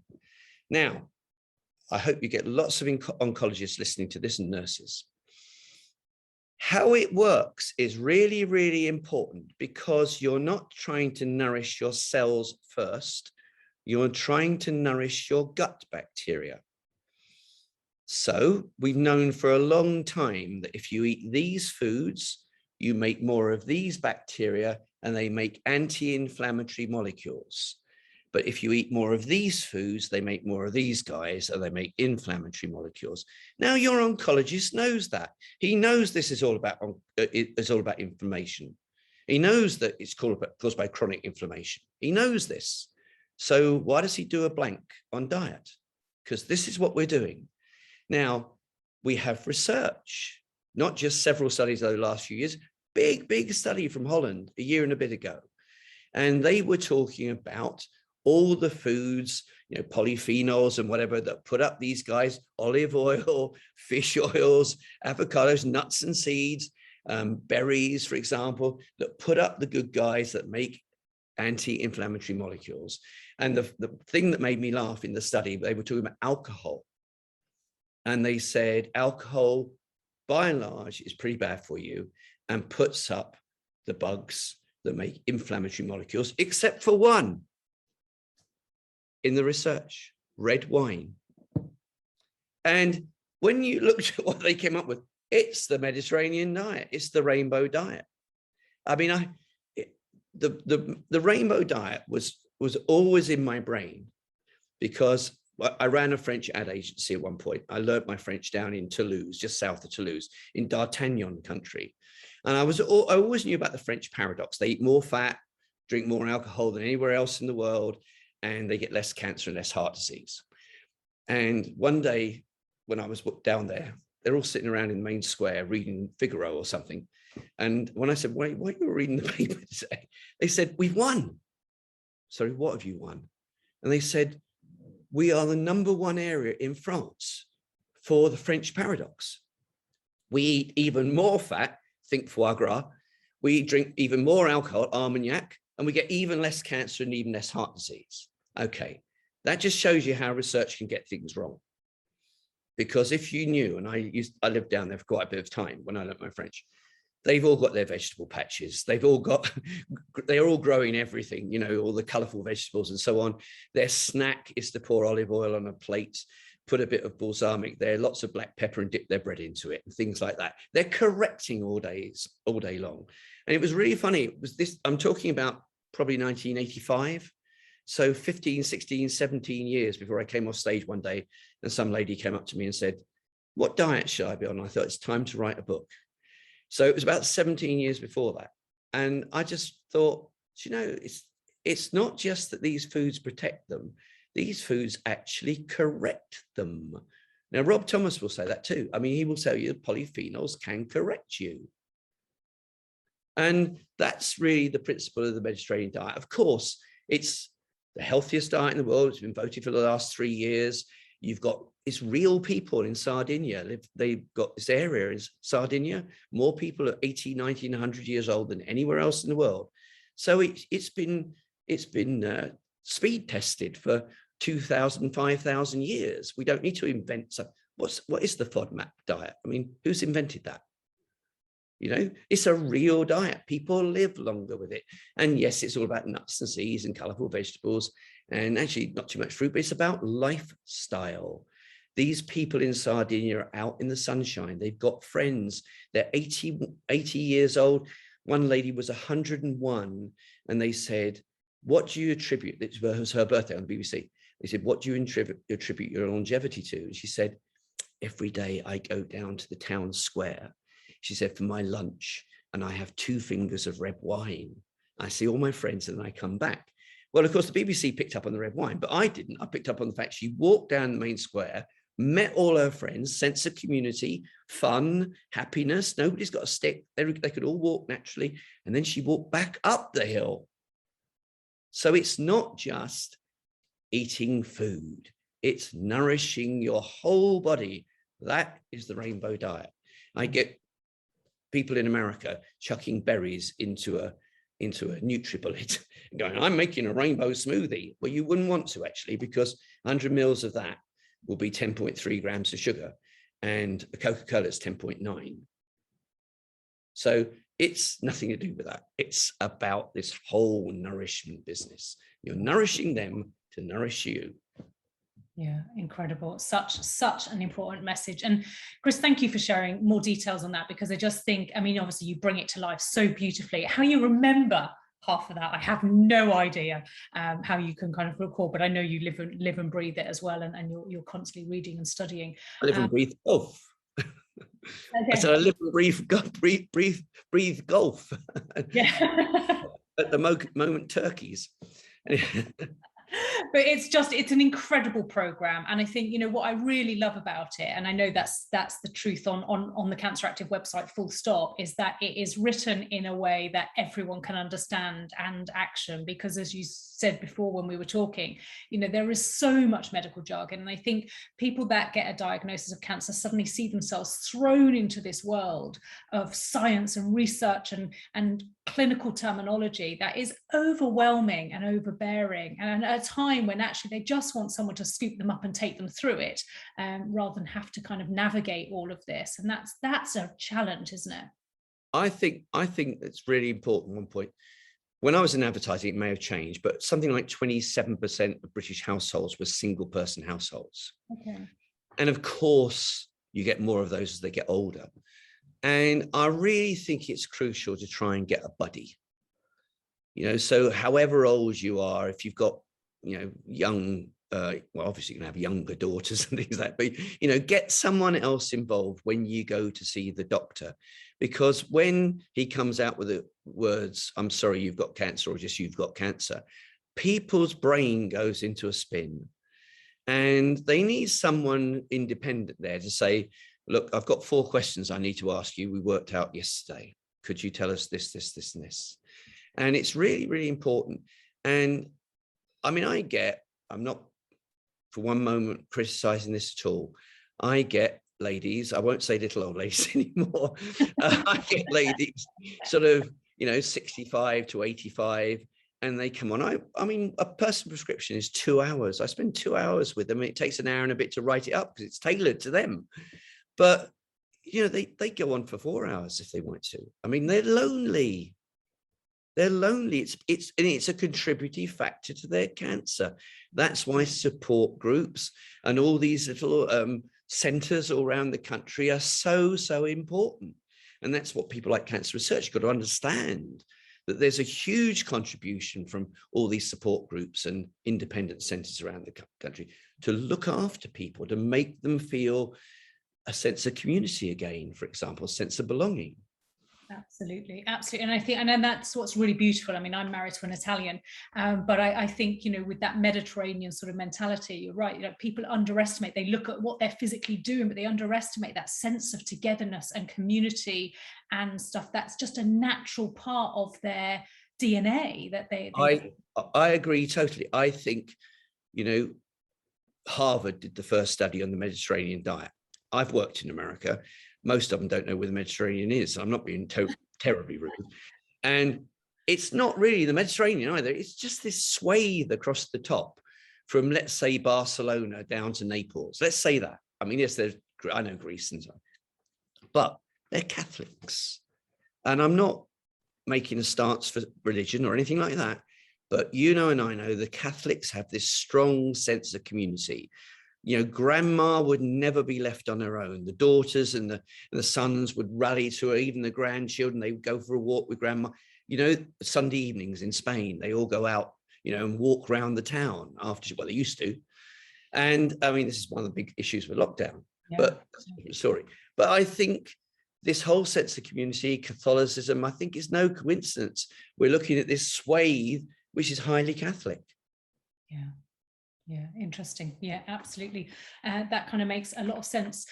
Now, I hope you get lots of oncologists listening to this and nurses. How it works is really, really important, because you're not trying to nourish your cells first. You're trying to nourish your gut bacteria. So we've known for a long time that if you eat these foods, you make more of these bacteria and they make anti-inflammatory molecules. But if you eat more of these foods, they make more of these guys and they make inflammatory molecules. Now, your oncologist knows that. He knows this is all about inflammation. He knows that it's caused by chronic inflammation. He knows this. So why does he do a blank on diet? Because this is what we're doing. Now, we have research, not just several studies over the last few years, big study from Holland a year and a bit ago. And they were talking about all the foods, you know, polyphenols and whatever that put up these guys, olive oil, fish oils, avocados, nuts and seeds, berries, for example, that put up the good guys that make anti-inflammatory molecules. And the thing that made me laugh in the study, they were talking about alcohol. And they said alcohol, by and large, is pretty bad for you and puts up the bugs that make inflammatory molecules, except for one in the research, red wine. And when you looked at what they came up with, it's the Mediterranean diet. It's the rainbow diet. I mean, the rainbow diet was always in my brain, because I ran a French ad agency at one point. I learned my French down in Toulouse, just south of Toulouse, in D'Artagnan country. And I always knew about the French paradox. They eat more fat, drink more alcohol than anywhere else in the world, and they get less cancer and less heart disease. And one day when I was down there, they're all sitting around in the main square reading Figaro or something. And when I said, why are you reading the paper today? They said, we've won. Sorry, what have you won? And they said, we are the #1 area in France for the French paradox. We eat even more fat, think foie gras. We drink even more alcohol, Armagnac, and we get even less cancer and even less heart disease. Okay, that just shows you how research can get things wrong. Because if you knew, and I lived down there for quite a bit of time when I learned my French, they've all got their vegetable patches. They're all growing everything, you know, all the colorful vegetables and so on. Their snack is to pour olive oil on a plate. put a bit of balsamic there, lots of black pepper, and dip their bread into it, and things like that. They're correcting all day long. And it was really funny. It was this, I'm talking about probably 1985. So 15, 16, 17 years before I came off stage one day, and some lady came up to me and said, what diet should I be on? I thought, it's time to write a book. So it was about 17 years before that. And I just thought, you know, it's not just that these foods protect them. These foods actually correct them. Now, Rob Thomas will say that too. I mean, he will tell you that polyphenols can correct you. And that's really the principle of the Mediterranean diet. Of course, it's the healthiest diet in the world. It's been voted for the last 3 years. You've got, it's real people in Sardinia. They've got this area in Sardinia. More people are 80, 90, and 100 years old than anywhere else in the world. So it's been speed tested for 2,000, 5,000 years. We don't need to invent something. What is the FODMAP diet? I mean, who's invented that? You know, it's a real diet. People live longer with it. And yes, it's all about nuts and seeds and colorful vegetables, and actually not too much fruit, but it's about lifestyle. These people in Sardinia are out in the sunshine. They've got friends. They're 80 years old. One lady was 101, and they said, what do you attribute, it was her birthday on the BBC. They said, what do you attribute your longevity to? And she said, every day I go down to the town square, she said, for my lunch, and I have 2 fingers of red wine. I see all my friends and then I come back. Well, of course, the BBC picked up on the red wine, but I didn't. I picked up on the fact she walked down the main square, met all her friends, sense of community, fun, happiness. Nobody's got a stick. They could all walk naturally. And then she walked back up the hill. So it's not just eating food. It's nourishing your whole body. That is the rainbow diet. I get people in America chucking berries into a NutriBullet and going, I'm making a rainbow smoothie. Well, you wouldn't want to actually, because 100 mils of that will be 10.3 grams of sugar, and a Coca-Cola is 10.9. So it's nothing to do with that. It's about this whole nourishment business. You're nourishing them to nourish you. Yeah, incredible. Such an important message. And Chris, thank you for sharing more details on that, because I just think, I mean, obviously you bring it to life so beautifully. How you remember half of that, I have no idea how you can kind of recall, but I know you live and breathe it as well, and you're constantly reading and studying. I live and breathe golf. Okay. I said I live and breathe golf. Yeah. At the moment, turkeys. But it's an incredible program, and I think, you know, what I really love about it, and I know that's the truth on the Cancer Active website, full stop, is that it is written in a way that everyone can understand and action. Because as you said before when we were talking, you know, there is so much medical jargon, and I think people that get a diagnosis of cancer suddenly see themselves thrown into this world of science and research and clinical terminology that is overwhelming and overbearing, and at a time when actually they just want someone to scoop them up and take them through it, rather than have to kind of navigate all of this. And that's a challenge, isn't it? I think it's really important. One point, when I was in advertising, it may have changed, but something like 27% of British households were single person households. Okay. And of course, you get more of those as they get older. And I really think it's crucial to try and get a buddy. You know, so however old you are, if you've got, you know, young, well, obviously you can have younger daughters and things like that, but, you know, get someone else involved when you go to see the doctor. Because when he comes out with the words, I'm sorry, you've got cancer, or just you've got cancer, people's brain goes into a spin. And they need someone independent there to say, look, I've got 4 questions I need to ask you. We worked out yesterday. Could you tell us this, this, this, and this? And it's really, really important. And I mean, I'm not for one moment criticizing this at all. I get ladies, I won't say little old ladies anymore. I get ladies sort of, you know, 65 to 85, and they come on. I mean, a personal prescription is 2 hours. I spend 2 hours with them. It takes an hour and a bit to write it up because it's tailored to them. But, you know, they go on for 4 hours if they want to. I mean, they're lonely. They're lonely. It's a contributing factor to their cancer. That's why support groups and all these little centers all around the country are so important. And that's what people like cancer research got to understand, that there's a huge contribution from all these support groups and independent centers around the country to look after people, to make them feel a sense of community again, for example, a sense of belonging. Absolutely, absolutely. And I think, and then that's what's really beautiful. I mean, I'm married to an Italian, but I think, you know, with that Mediterranean sort of mentality, you're right, you know, people underestimate, they look at what they're physically doing, but they underestimate that sense of togetherness and community and stuff. That's just a natural part of their DNA that they I agree totally. I think, you know, Harvard did the first study on the Mediterranean diet. I've worked in America. Most of them don't know where the Mediterranean is. I'm not being terribly rude. And it's not really the Mediterranean either. It's just this swathe across the top from, let's say, Barcelona down to Naples. Let's say that. I mean, yes, I know Greece and so on, but they're Catholics. And I'm not making a stance for religion or anything like that. But you know, and I know the Catholics have this strong sense of community. You know, grandma would never be left on her own. The daughters and the sons would rally to her, even the grandchildren, they would go for a walk with grandma. You know, Sunday evenings in Spain, they all go out, you know, and walk around the town after, well, they used to. And I mean, this is one of the big issues with lockdown, but I think this whole sense of community, Catholicism, I think is no coincidence. We're looking at this swathe, which is highly Catholic. Yeah. Yeah, interesting. Yeah, absolutely. That kind of makes a lot of sense.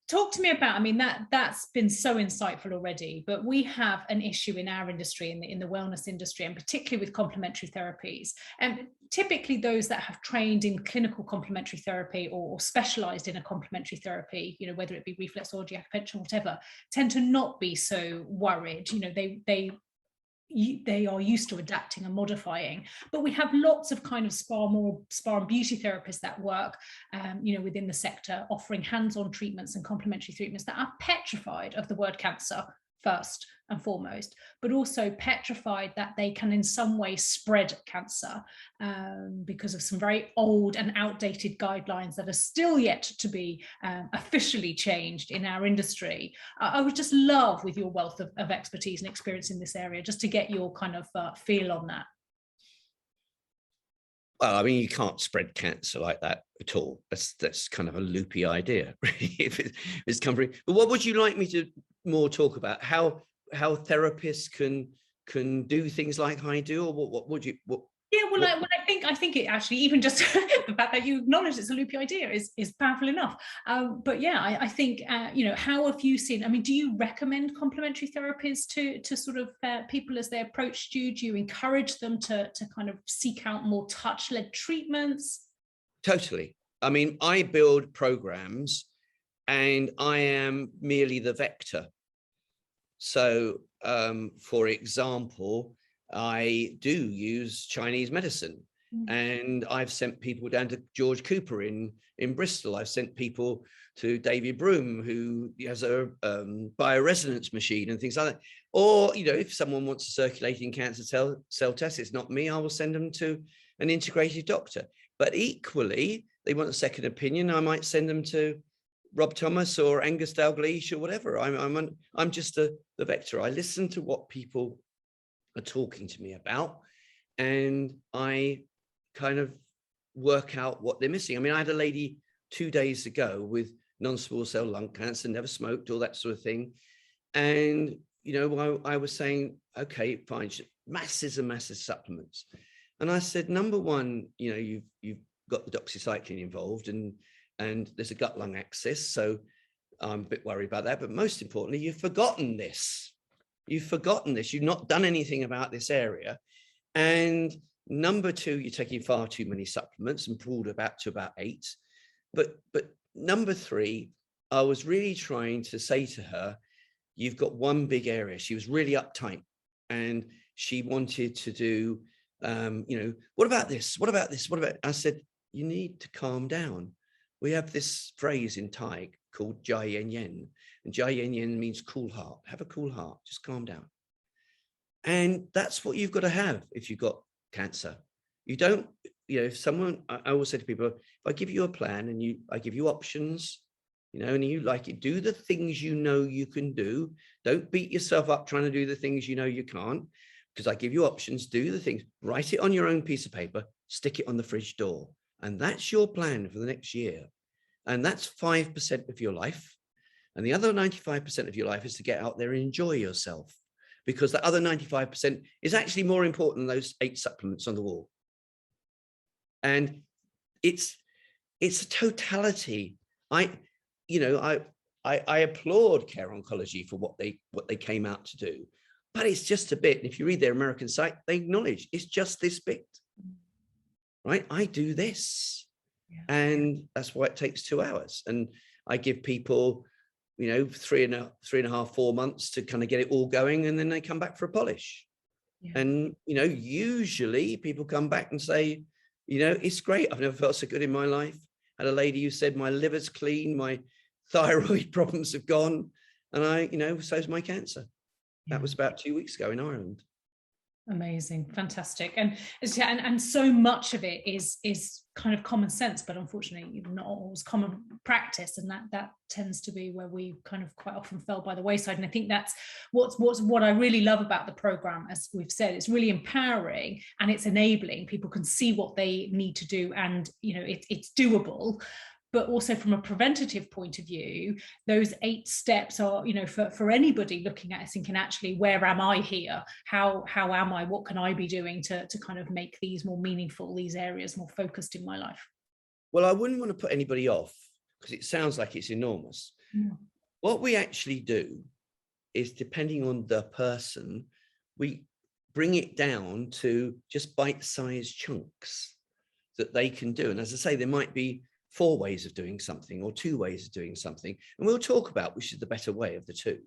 Talk to me about, I mean, that's been so insightful already, but we have an issue in our industry, in the wellness industry, and particularly with complementary therapies. And typically those that have trained in clinical complementary therapy or specialized in a complementary therapy, you know, whether it be reflexology, acupuncture, whatever, tend to not be so worried. You know, they are used to adapting and modifying, but we have lots of kind of spa and beauty therapists that work, you know, within the sector, offering hands-on treatments and complementary treatments that are petrified of the word cancer first and foremost, but also petrified that they can in some way spread cancer because of some very old and outdated guidelines that are still yet to be officially changed in our industry. I would just love, with your wealth of expertise and experience in this area, just to get your kind of feel on that. Well, I mean, you can't spread cancer like that at all. That's kind of a loopy idea, really, if it's coming. But what would you like me to more talk about? How therapists can do things like I do, or what would you? Yeah, well, I think it actually, even just the fact that you acknowledge it's a loopy idea is powerful enough. But yeah, I think, you know, how have you seen, I mean, do you recommend complementary therapies to sort of people as they approach you? Do you encourage them to kind of seek out more touch-led treatments? Totally. I mean, I build programs and I am merely the vector. So, for example, I do use Chinese medicine, and I've sent people down to George Cooper in Bristol. I've sent people to David Broom, who has a bioresonance machine and things like that. Or, you know, if someone wants a circulating cancer cell test, it's not me, I will send them to an integrative doctor. But equally, they want a second opinion, I might send them to Rob Thomas or Angus Dalgleish or whatever. I'm just the vector. I listen to what people are talking to me about, and I kind of work out what they're missing. I mean, I had a lady 2 days ago with non-small cell lung cancer, never smoked, all that sort of thing. And, you know, I was saying, okay, fine, masses and masses of supplements. And I said, number one, you know, you've got the doxycycline involved, and there's a gut-lung axis, so I'm a bit worried about that. But most importantly, you've forgotten this. You've not done anything about this area. And number two, you're taking far too many supplements, and pulled to about 8. But number three, I was really trying to say to her, you've got one big area. She was really uptight, and she wanted to do, you know, what about this? What about this? What about? I said, you need to calm down. We have this phrase in Thai called Jai Yen Yen, and Jai Yen Yen means cool heart. Have a cool heart, just calm down. And that's what you've got to have if you've got cancer. You don't, if someone, I always say to people, if I give you a plan and I give you options, and you like it, do the things you know you can do. Don't beat yourself up trying to do the things you know you can't, because I give you options, do the things, write it on your own piece of paper, stick it on the fridge door. And that's your plan for the next year. And that's 5% of your life. And the other 95% of your life is to get out there and enjoy yourself, because the other 95% is actually more important than those 8 supplements on the wall. And it's a totality. I applaud Care Oncology for what they came out to do, but it's just a bit. And if you read their American site, they acknowledge it's just this bit, right? I do this, and that's why it takes 2 hours. And I give people, 3.5, 4 months to kind of get it all going, and then they come back for a polish. And usually people come back and say, it's great. I've never felt so good in my life. Had a lady who said, my liver's clean, my thyroid problems have gone, and so's my cancer. That was about 2 weeks ago in Ireland. Amazing, fantastic. And so much of it is kind of common sense, but unfortunately not always common practice, and that tends to be where we kind of quite often fell by the wayside. And I think that's what I really love about the program. As we've said, it's really empowering and it's enabling. People can see what they need to do, and it's doable. But also from a preventative point of view, those 8 steps are, for anybody looking at it, thinking, actually, where am I here? How am I? What can I be doing to kind of make these more meaningful, these areas more focused in my life? Well, I wouldn't want to put anybody off, because it sounds like it's enormous. What we actually do is, depending on the person, we bring it down to just bite-sized chunks that they can do. And as I say, there might be 4 ways of doing something or 2 ways of doing something, and we'll talk about which is the better way of the 2.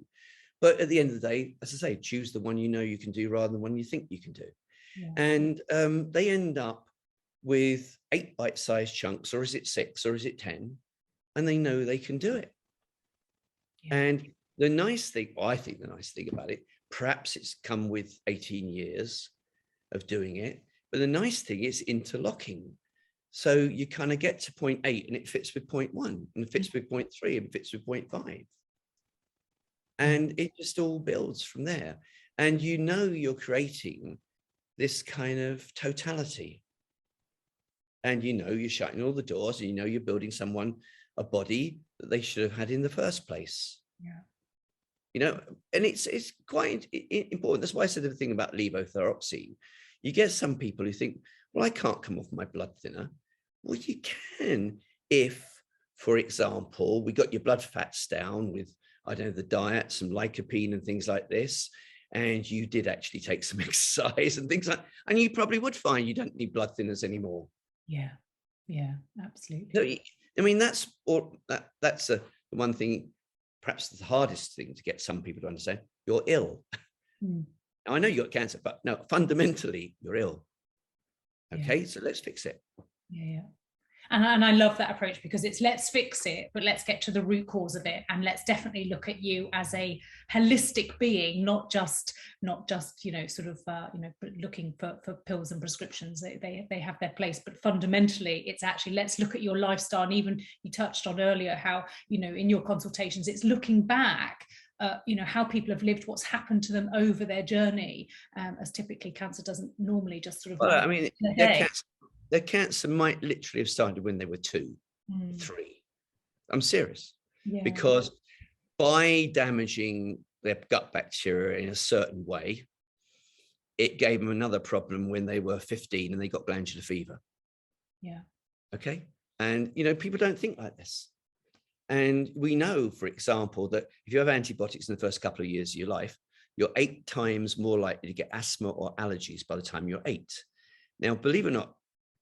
But at the end of the day, as I say, choose the one you can do rather than one you think you can do. And they end up with 8 bite-sized chunks, or is it 6, or is it 10, and they know they can do it. And the nice thing, I think the nice thing about it, perhaps it's come with 18 years of doing it, but the nice thing is interlocking. So you kind of get to point 8 and it fits with point 1, and it fits with point 3, and fits with point 5. And it just all builds from there. And you're creating this kind of totality. And you're shutting all the doors, and you're building someone a body that they should have had in the first place. And it's quite important. That's why I said the thing about levothyroxine. You get some people who think, well, I can't come off my blood thinner. Well, you can if, for example, we got your blood fats down with, I don't know, the diet, some lycopene and things like this, and you did actually take some exercise and things like that, and you probably would find you don't need blood thinners anymore. Yeah, absolutely. So, I mean, that's the one thing, perhaps the hardest thing to get some people to understand. You're ill. Now, I know you got cancer, but no, fundamentally, you're ill. Okay, so let's fix it. And I love that approach, because it's let's fix it, but let's get to the root cause of it, and let's definitely look at you as a holistic being, not just sort of looking for pills and prescriptions. They have their place, but fundamentally it's actually, let's look at your lifestyle. And even you touched on earlier how in your consultations it's looking back, how people have lived, what's happened to them over their journey, as typically cancer doesn't normally just sort of. Well, I mean, their cancer might literally have started when they were 2, 3. I'm serious. Because by damaging their gut bacteria in a certain way, it gave them another problem when they were 15 and they got glandular fever. Okay. And, people don't think like this. And we know, for example, that if you have antibiotics in the first couple of years of your life, you're 8 times more likely to get asthma or allergies by the time you're 8. Now, believe it or not,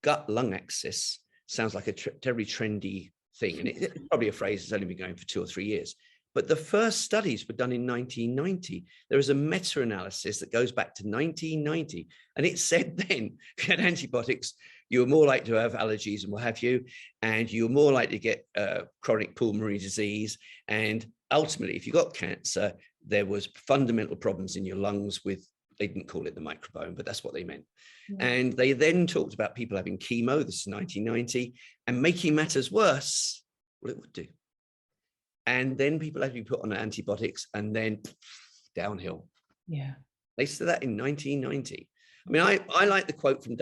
gut-lung axis sounds like a very trendy thing. And it's probably a phrase that's only been going for 2 or 3 years. But the first studies were done in 1990. There is a meta-analysis that goes back to 1990. And it said then, if you had antibiotics, you were more likely to have allergies and what have you. And you were more likely to get chronic pulmonary disease. And ultimately, if you got cancer, there was fundamental problems in your lungs with They didn't call it the microbiome, but that's what they meant. Yeah. And they then talked about people having chemo, this is 1990, and making matters worse, well, it would do. And then people had to be put on antibiotics, and then downhill. Yeah. They said that in 1990. I mean, I like the quote from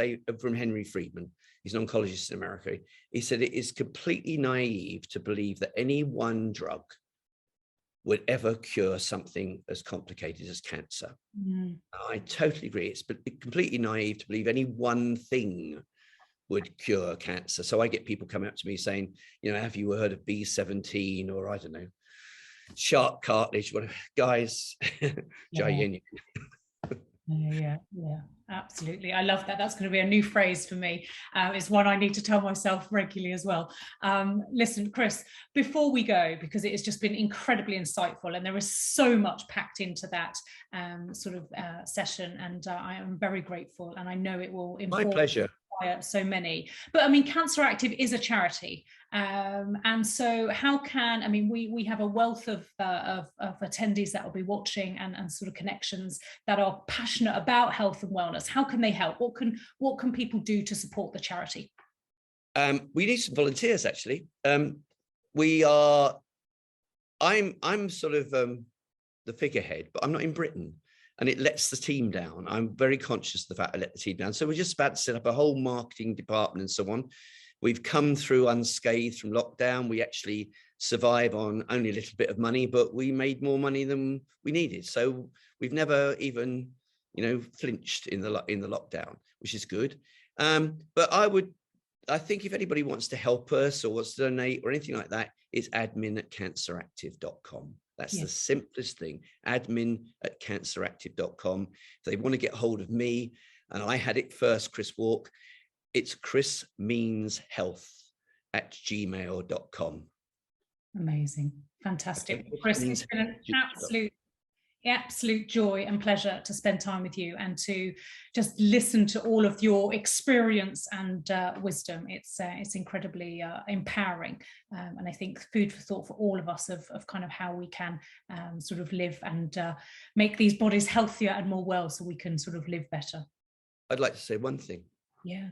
Henry Friedman. He's an oncologist in America. He said, it is completely naive to believe that any one drug would ever cure something as complicated as cancer. I totally agree. It's completely naive to believe any one thing would cure cancer. So I get people coming up to me saying, you know, have you heard of B17 or I don't know, shark cartilage, whatever. Guys, Yeah, absolutely. I love that. That's going to be a new phrase for me. It's one I need to tell myself regularly as well. Listen, Chris, before we go, because it has just been incredibly insightful and there is so much packed into that session, and I am very grateful, and I know it will inform. My pleasure. So many. But I mean, Cancer Active is a charity, and so how can, I mean, we have a wealth of attendees that will be watching, and sort of connections that are passionate about health and wellness. How can they help? What can people do to support the charity? We need some volunteers, actually. I'm sort of the figurehead, but I'm not in Britain. And it lets the team down. I'm very conscious of the fact I let the team down. So we're just about to set up a whole marketing department and so on. We've come through unscathed from lockdown. We actually survive on only a little bit of money, but we made more money than we needed. So we've never even, you know, flinched in the lockdown, which is good. But I think if anybody wants to help us or wants to donate or anything like that, it's admin@canceractive.com. That's the simplest thing, admin@canceractive.com. If they want to get hold of me, and I had it first, Chris Walk, it's chrismeanshealth@gmail.com. Amazing. Fantastic. Chris, it's been an absolute joy and pleasure to spend time with you and to just listen to all of your experience and wisdom. It's incredibly empowering, and I think food for thought for all of us of kind of how we can sort of live and make these bodies healthier and more well, so we can sort of live better. I'd like to say one thing. Yeah.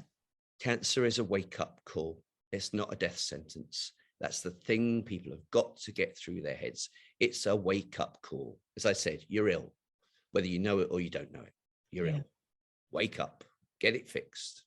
Cancer is a wake-up call. It's not a death sentence. That's the thing people have got to get through their heads. It's a wake-up call. As I said, you're ill. Whether you know it or you don't know it, you're ill. Wake up, get it fixed.